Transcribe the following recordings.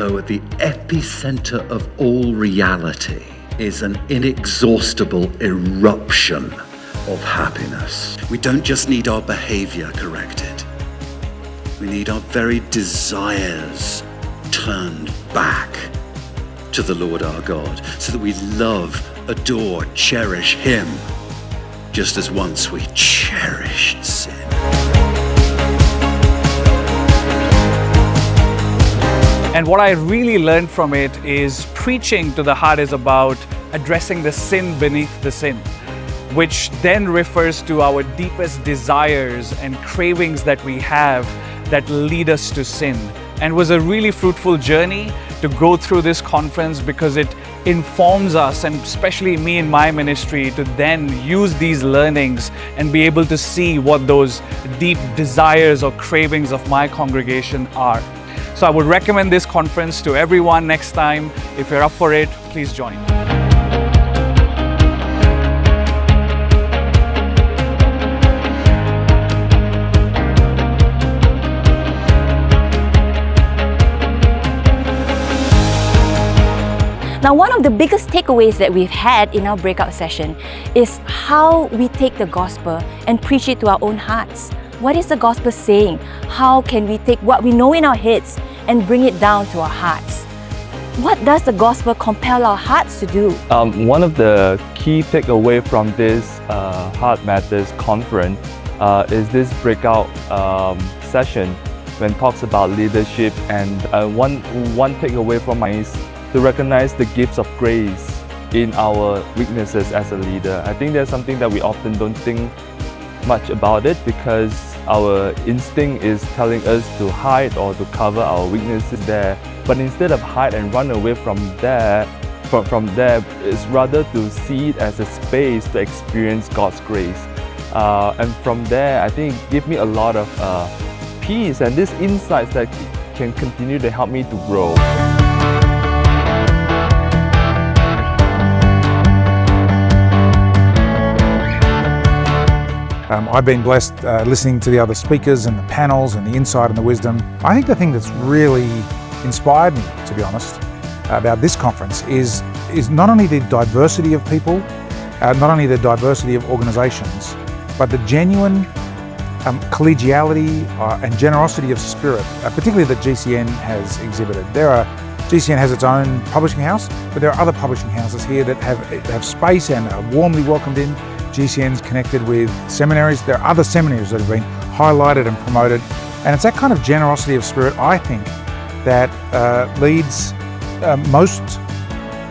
So at the epicenter of all reality is an inexhaustible eruption of happiness. We don't just need our behavior corrected. We need our very desires turned back to the Lord our God, so that we love, adore, cherish Him, just as once we cherished sin. And what I really learned from it is preaching to the heart is about addressing the sin beneath the sin, which then refers to our deepest desires and cravings that we have that lead us to sin. And was a really fruitful journey to go through this conference, because it informs us, and especially me in my ministry, to then use these learnings and be able to see what those deep desires or cravings of my congregation are. So I would recommend this conference to everyone next time. If you're up for it, please join. Now, one of the biggest takeaways that we've had in our breakout session is how we take the gospel and preach it to our own hearts. What is the gospel saying? How can we take what we know in our heads and bring it down to our hearts? What does the gospel compel our hearts to do? One of the key takeaway from this Heart Matters conference is this breakout session when it talks about leadership, and one takeaway from mine is to recognize the gifts of grace in our weaknesses as a leader. I think that's something that we often don't think much about it, because our instinct is telling us to hide or to cover our weaknesses there. But instead of hide and run away from there, it's rather to see it as a space to experience God's grace. And from there, I think it gave me a lot of peace and these insights that can continue to help me to grow. I've been blessed listening to the other speakers and the panels and the insight and the wisdom. I think the thing that's really inspired me, to be honest, about this conference is not only the diversity of people, not only the diversity of organisations, but the genuine collegiality and generosity of spirit, particularly that GCN has exhibited. GCN has its own publishing house, but there are other publishing houses here that have space and are warmly welcomed in. GCN's connected with seminaries. There are other seminaries that have been highlighted and promoted. And it's that kind of generosity of spirit, I think, that leads most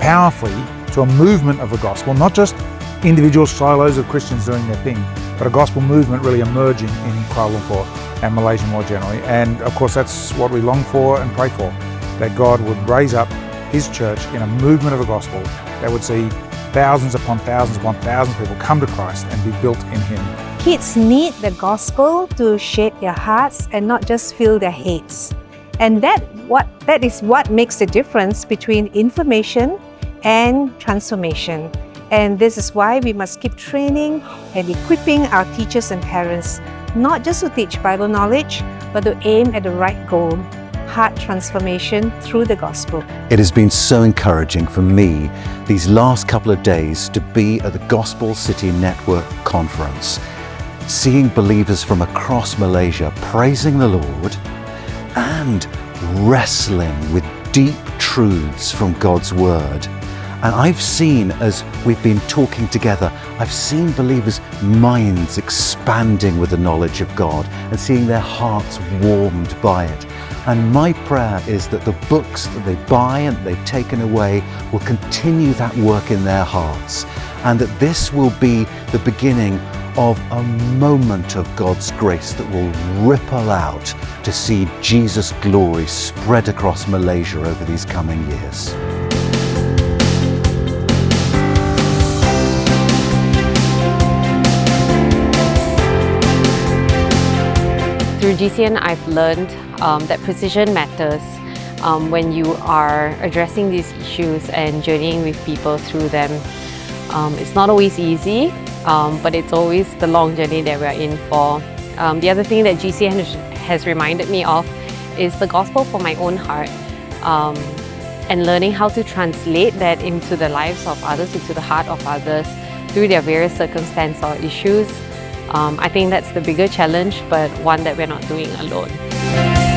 powerfully to a movement of the gospel, not just individual silos of Christians doing their thing, but a gospel movement really emerging in Kuala Lumpur and Malaysia more generally. And of course, that's what we long for and pray for, that God would raise up His church in a movement of the gospel that would see thousands upon thousands upon thousands of people come to Christ and be built in Him. Kids need the gospel to shape their hearts and not just fill their heads. And that is what makes the difference between information and transformation. And this is why we must keep training and equipping our teachers and parents, not just to teach Bible knowledge, but to aim at the right goal: heart transformation through the gospel. It has been so encouraging for me these last couple of days to be at the Gospel City Network Conference, seeing believers from across Malaysia praising the Lord and wrestling with deep truths from God's Word. And I've seen, as we've been talking together, I've seen believers' minds expanding with the knowledge of God and seeing their hearts warmed by it. And my prayer is that the books that they buy and they've taken away will continue that work in their hearts, and that this will be the beginning of a moment of God's grace that will ripple out to see Jesus' glory spread across Malaysia over these coming years. Through GCN, I've learned that precision matters when you are addressing these issues and journeying with people through them. It's not always easy, but it's always the long journey that we're in for. The other thing that GCN has reminded me of is the gospel for my own heart. and learning how to translate that into the lives of others, into the heart of others through their various circumstances or issues. I think that's the bigger challenge, but one that we're not doing alone.